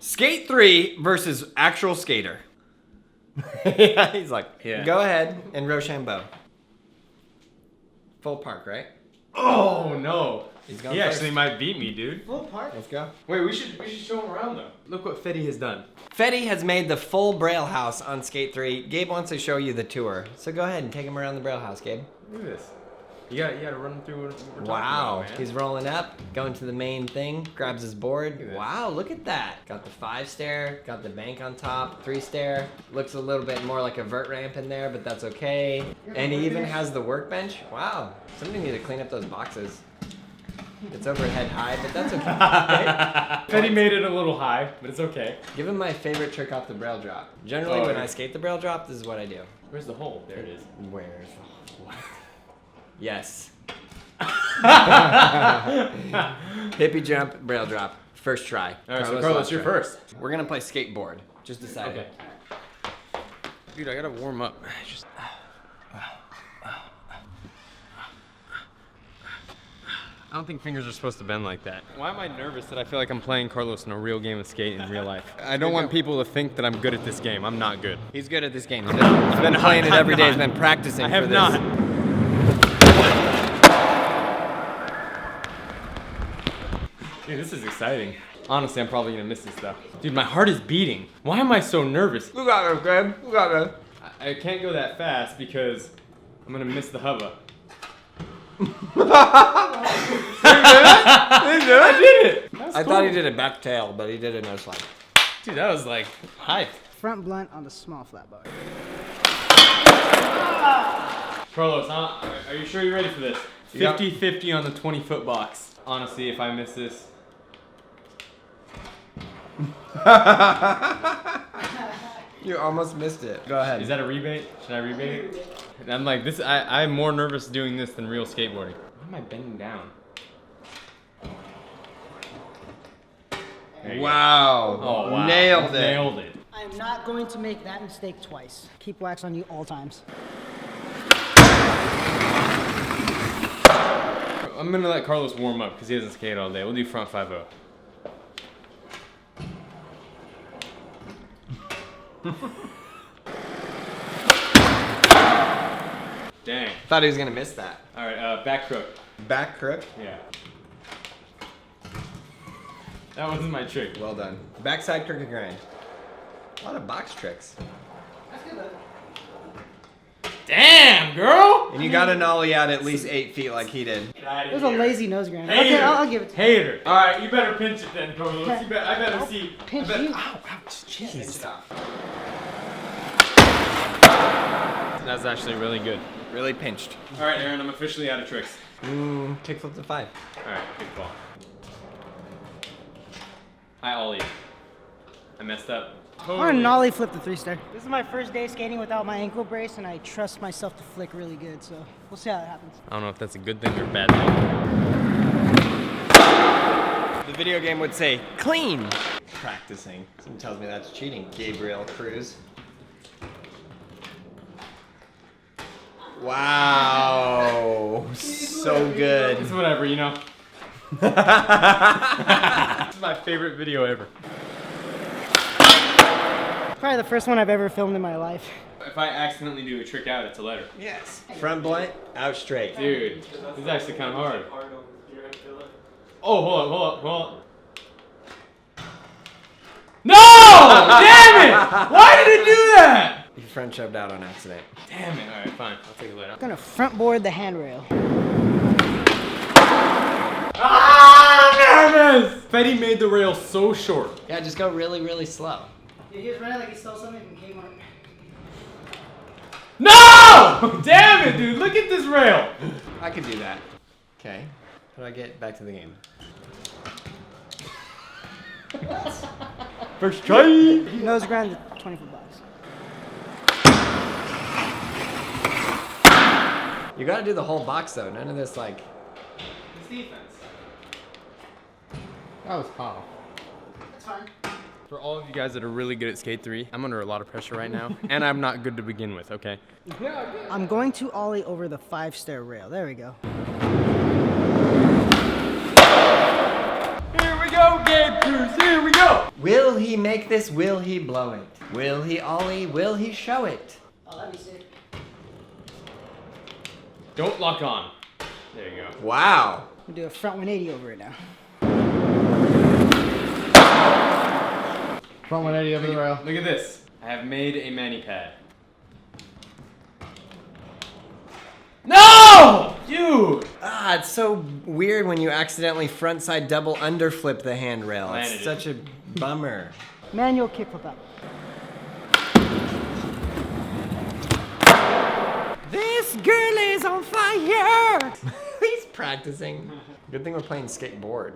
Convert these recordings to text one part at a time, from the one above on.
Skate3 versus actual skater. He's like, yeah. Go ahead and Rochambeau. Full park, right? Oh no! He's going he first. Actually might beat me, dude. Full park. Let's go. Wait, we should show him around though. Look what Fakie has done. Fakie has made the full Braille house on Skate3. Gabe wants to show you the tour, so go ahead and take him around the Braille house, Gabe. Look at this. You gotta run him through what we're talking Wow, about, man. He's rolling up, going to the main thing, grabs his board. Wow, look at that. Got the 5-stair, got the bank on top, 3-stair. Looks a little bit more like a vert ramp in there, but that's okay. And he even has the workbench. Wow, somebody need to clean up those boxes. It's overhead high, but that's okay. Fakie made it a little high, but it's okay. Give him my favorite trick off the Braille drop. Generally, when I skate the Braille drop, this is what I do. Where's the hole? There it is. Where's the hole? Yes. Hippie jump, Braille drop. First try. Alright, so Carlos, you're first. We're gonna play skateboard. Just decided. Okay. Dude, I gotta warm up. I don't think fingers are supposed to bend like that. Why am I nervous that I feel like I'm playing Carlos in a real game of skate in real life? I don't want people to think that I'm good at this game. I'm not good. He's good at this game. He's been playing it every day. He's been practicing. I have for this. not. Dude, this is exciting. Honestly, I'm probably gonna miss this stuff. Dude, my heart is beating. Why am I so nervous? You got it, Gabe. You got it. I can't go that fast because I'm gonna miss the hubba. I did it! I thought he did a back tail, but he did a no slide. Dude, that was like hype. Front blunt on the small flat bar. Carlos, are you sure you're ready for this? 50-50 on the 20-foot box. Honestly, if I miss this. You almost missed it. Go ahead. Is that a rebate? Should I rebate it? I'm like, this. I'm more nervous doing this than real skateboarding. Why am I bending down? Wow. Oh, wow. Nailed it. Nailed it. I am not going to make that mistake twice. Keep wax on you all times. I'm gonna let Carlos warm up because he doesn't skate all day. We'll do front 5-0. Dang. Thought he was gonna miss that. All right, back crook. Back crook. Yeah. That wasn't my trick. Well done. Backside crooked grind. A lot of box tricks. That's good though. Damn, girl! And you got to nollie out at least 8 feet like he did. It was a lazy nose grind. Hater. Okay, I'll give it to you. Hater. All right, you better pinch it then, Carlos. I better see. Pinch you. Ow, ouch, jeez. That's actually really good. Really pinched. All right, Aaron, I'm officially out of tricks. Kickflip to 5. All right, good ball. I ollie. I messed up. I'm gonna nollie flip the 3-star. This is my first day skating without my ankle brace, and I trust myself to flick really good, so we'll see how that happens. I don't know if that's a good thing or a bad thing. The video game would say, clean. Practicing. Someone tells me that's cheating. Gabriel Cruz. Wow. So good. It's whatever, you know. This is my favorite video ever. Probably the first one I've ever filmed in my life. If I accidentally do a trick out, it's a letter. Yes. Front blunt, out straight. Dude, this is actually kind of hard. Oh, hold on. No! Damn it! Why did it do that? You front shoved out on accident. Damn it. All right, fine. I'll take a letter. I'm gonna front board the handrail. Ah, damn it! Fakie made the rail so short. Yeah, just go really, really slow. Dude, he was running like he stole something from Kmart. No! Damn it, dude. Look at this rail. I could do that. Okay. How do I get back to the game? First try. Nose grind the 20-foot box. You gotta do the whole box though. None of this like. It's defense. That was foul. That's fine. For all of you guys that are really good at Skate3, I'm under a lot of pressure right now, and I'm not good to begin with, okay? I'm going to ollie over the 5-stair rail. There we go. Here we go, Gabe. Here we go. Will he make this? Will he blow it? Will he ollie? Will he show it? Oh, that'd be sick. Don't lock on. There you go. Wow. We'll do a front 180 over it now. Front 180 over the rail. Look at this. I have made a mani pad. No! Dude! Ah, it's so weird when you accidentally frontside double underflip the handrail. Landed It's it. such a bummer. Manual kickflip out. This girl is on fire! He's practicing. Good thing we're playing skateboard.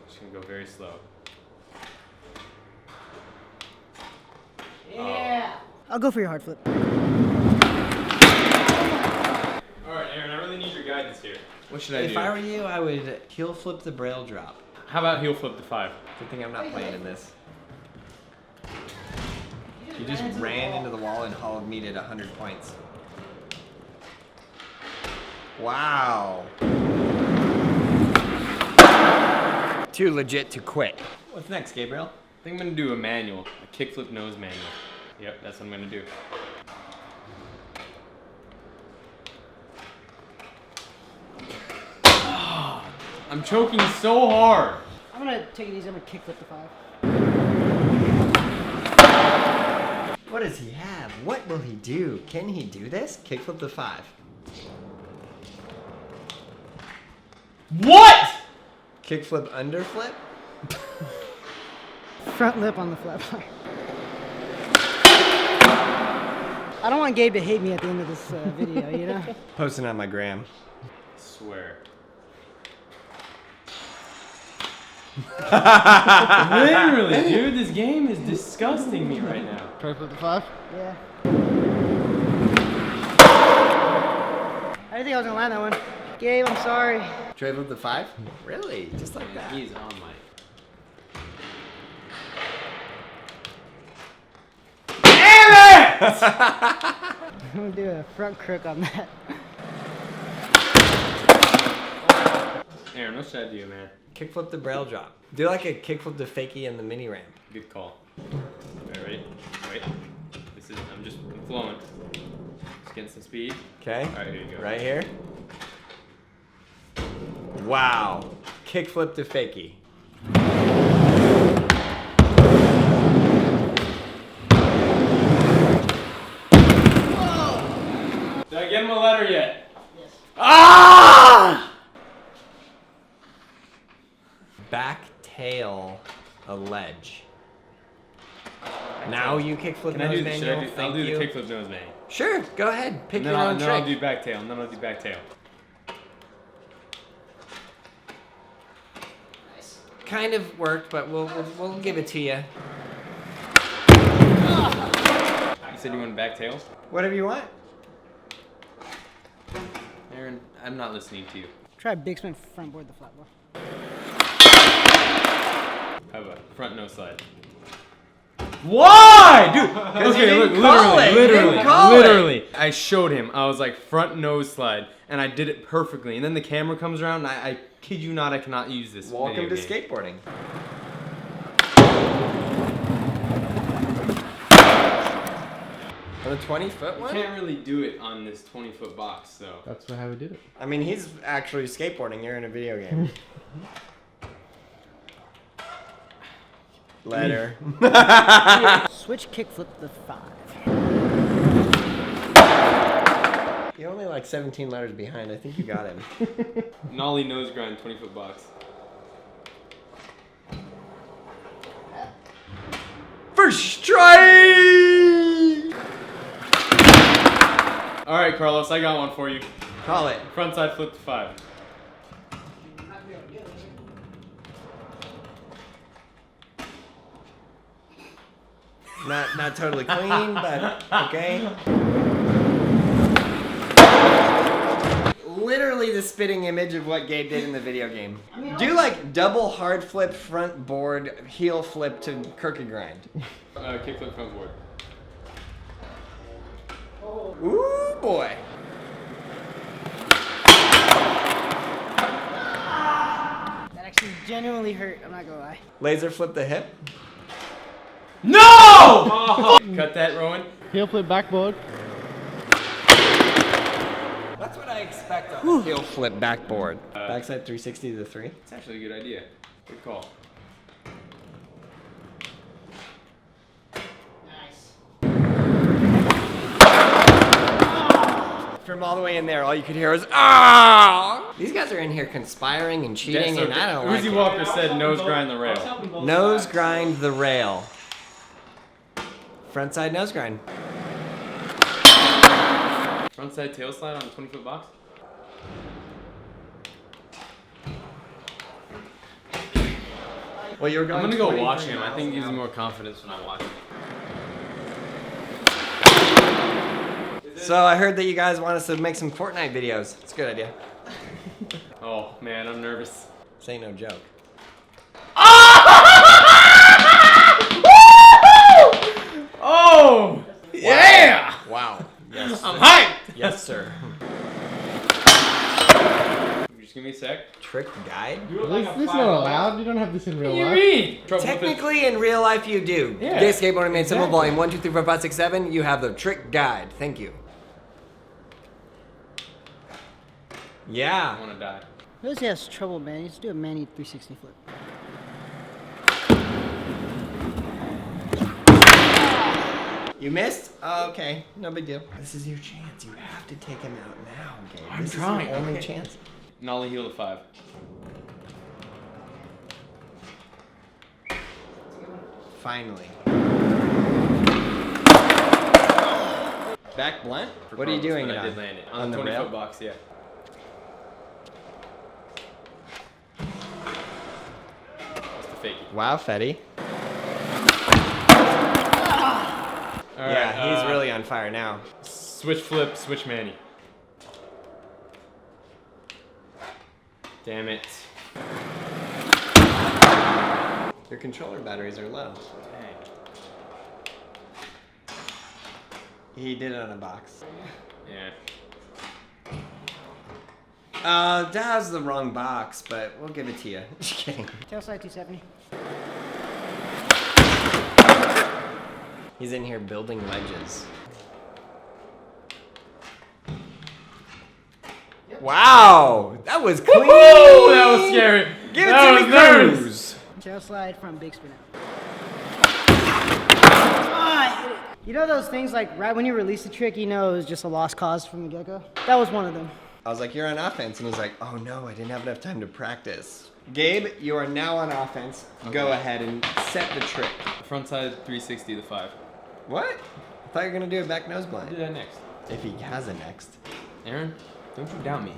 Just gonna go very slow. Yeah. I'll go for your hard flip. Alright, Aaron, I really need your guidance here. What should I do? If I were you, I would heel flip the Braille drop. How about heel flip to 5? Good thing I'm not playing in this. You just ran into the wall and hauled me to 100 points. Wow. Too legit to quit. What's next, Gabriel? I think I'm gonna do a manual. A kickflip nose manual. Yep, that's what I'm gonna do. I'm choking so hard. I'm gonna take it easy. I'm gonna kickflip to 5. What does he have? What will he do? Can he do this? Kickflip to 5. What? Kickflip underflip? Front lip on the flat bar. I don't want Gabe to hate me at the end of this video, you know? Posting on my gram. Swear. Literally, dude, this game is disgusting me right now. Try to flip the 5. Yeah. I didn't think I was gonna land that one. Gabe, I'm sorry. Tray flip to 5? Really? Just like that? He's on my. I'm gonna do a front crook on that. Aaron, what should I do, man? Kickflip the Braille drop. Do like a kickflip to Fakie in the mini ramp. Good call. Alright, ready? Wait. I'm flowing. Just getting some speed. Okay? Alright, here you go. Right here. Wow. Kickflip to Fakie. Did I get him a letter yet? Yes. Ah! Back tail a ledge. Now you kickflip Can I nose do this? manual. I'll Thank do you. the kickflip nose manual. Sure, go ahead. Pick And then your own and then trick. I'll do back tail. And then I'll do back tail. Nice. Kind of worked, but we'll give it to you. You said you want back tail? Whatever you want. Aaron, I'm not listening to you. Try big spin front board the flat bar. How about front nose slide? Why, dude? you Okay, didn't look, call it. You didn't call it. literally. I showed him. I was like front nose slide, and I did it perfectly. And then the camera comes around, and I kid you not, I cannot use this. Welcome to video game. skateboarding. On the 20-foot You one? can't really do it on this 20-foot box, so. That's how we did it. I mean, he's actually skateboarding. You're in a video game. Letter. Switch kickflip to 5. You're only like 17 letters behind. I think you got him. Nollie nose grind 20-foot box. First try! All right, Carlos, I got one for you. Call it. Front side flip to 5. Not totally clean, but okay. Literally the spitting image of what Gabe did in the video game. Do like double hard flip front board, heel flip to crooked grind. Kick flip front board. Ooh boy. That actually genuinely hurt. I'm not gonna lie. Laser flip the hip. No! Oh. Cut that, Rowan. Heel flip backboard. That's what I expect on a heel flip backboard. Backside 360 to the 3. It's actually a good idea. Good call. Nice. From all the way in there, all you could hear was ah! These guys are in here conspiring and cheating, and I don't like Uzi it. Walker said nose grind the rail. Nose grind the rail. Frontside nose grind. Frontside tail slide on a 20-foot box. Well, you're going. I'm gonna go 23 watch him. I miles think it an gives me hour. more confidence when I watch him. So I heard that you guys want us to make some Fortnite videos. It's a good idea. Oh man, I'm nervous. This ain't no joke. Oh! Yeah! Wow. Yes. I'm hyped! Yes, sir. Just give me a sec. Trick guide? This is not allowed. You don't have this in real life. mean? Technically, in real life, you do. Yeah. Gay Skateboarding Made Simple, Volume 1, 2, 3, 4, 5, 6, 7. You have the trick guide. Thank you. I Yeah. wanna die. Those has trouble, man. He's do a Manny 360 flip. You missed? Oh, okay. No big deal. This is your chance. You have to take him out now, Gabe. This is your only chance. Nollie heel to 5. Finally. Back blunt? What are you Carlos, doing but it I on? did land it. On On the the 20-foot rail? box, yeah. That's the fakie. Wow, Fetty. All Yeah, right, he's really on fire now. Switch flip, switch Manny. Damn it. Your controller batteries are low. Dang. He did it on a box. Yeah. That was the wrong box, but we'll give it to you. Just kidding. Tail slide 270. He's in here building ledges. Wow, that was clean. Whoa, that was scary. Give it That to was me, nervous. Cruz. Tail slide from big spin out. Ah, I hit it. You know those things like right when you release the trick, you know it was just a lost cause from the get-go? That was one of them. I was like, you're on offense, and he's like, oh no, I didn't have enough time to practice. Gabe, you are now on offense. Go ahead and set the trick. Frontside 360 to 5. What? I thought you were gonna do a back nose Do blind. that next. If he has a next. Aaron, don't you doubt me.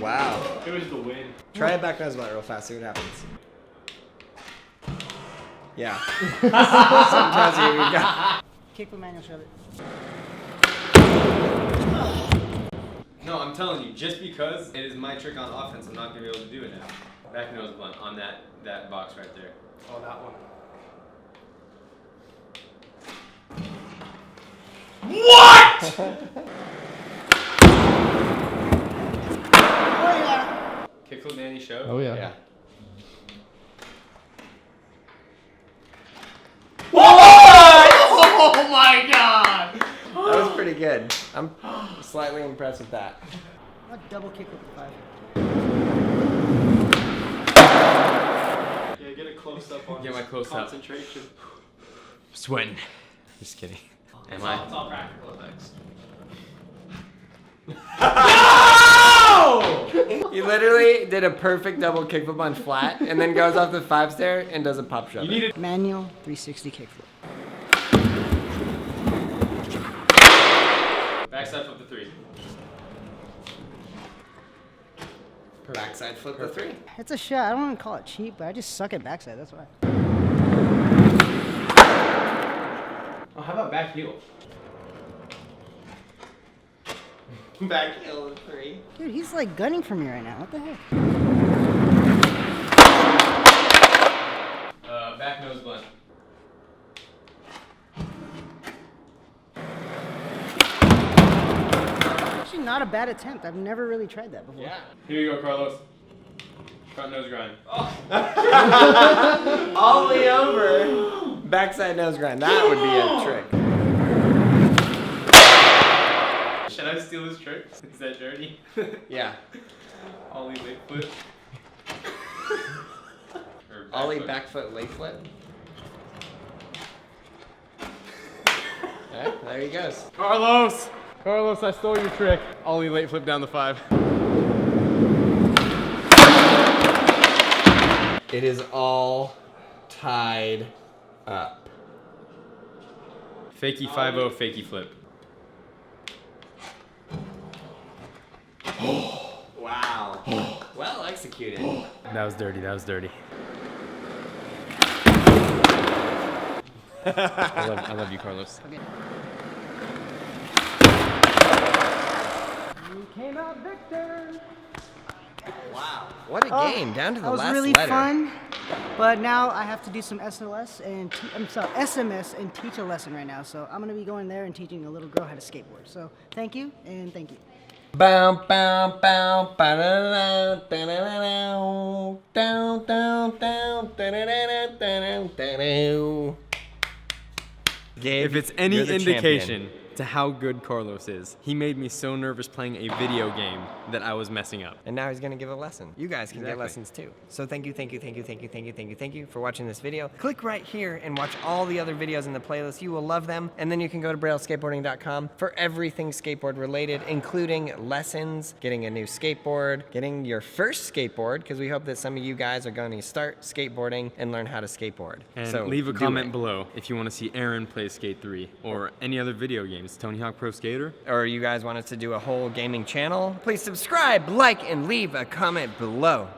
Wow. It was the win. Try a back nose blind real fast, see what happens. Yeah. Sometimes you got. Kick with manual shove it. No, I'm telling you, just because it is my trick on offense, I'm not gonna be able to do it now. Back nose blunt on that box right there. Oh, that one. Kickflip Manny show. Oh yeah. Yeah. Oh my god! That was pretty good. I'm slightly impressed with that. What double kick with the 5? Yeah, get a close up on Get my his close up. concentration. Sweating. Just kidding. Am I? It's all practical effects. He literally did a perfect double kickflip on flat, and then goes off the 5 stair and does a pop shove. You need it. Manual 360 kickflip. Backside flip the 3. Backside flip the 3. It's a shot. I don't want to call it cheap, but I just suck at backside. That's why. Oh, how about back heel? Back heel the 3. Dude, he's like gunning for me right now. What the heck? Back nose blunt. She not a bad attempt. I've never really tried that before. Yeah. Here you go, Carlos. Front nose grind. All the way over. Backside nose grind. That would be a trick. Should I steal this trick? Is that dirty? Yeah. Ollie leg flip. Ollie back foot leg flip. Okay, there he goes. Carlos! Carlos, I stole your trick. Ollie late flip down the 5. It is all tied up. Fakie 5-0, fakie flip. Wow. Well executed. That was dirty, that was dirty. I love you, Carlos. Okay. We came out victor. Wow. What a game, down to the That was last really letter. fun, but now I have to do some SMS and SMS and teach a lesson right now. So I'm gonna be going there and teaching a little girl how to skateboard. So thank you and thank you. Bow, bow, bow, ba-da-da-da, da-da-da-da, down, down, down, da-da-da-da, da-da-da-da. Gabe, If it's any you're the indication champion. to how good Carlos is, he made me so nervous playing a video game that I was messing up. And now he's gonna give a lesson. You guys can get Exactly. lessons too. So thank you for watching this video. Click right here and watch all the other videos in the playlist. You will love them. And then you can go to brailleskateboarding.com for everything skateboard related, including lessons, getting a new skateboard, getting your first skateboard, because we hope that some of you guys are going to start skateboarding and learn how to skateboard. And so leave a do comment it. below if you want to see Aaron play Skate 3 or any other video games. Tony Hawk Pro Skater. Or you guys want us to do a whole gaming channel, please subscribe, like, and leave a comment below.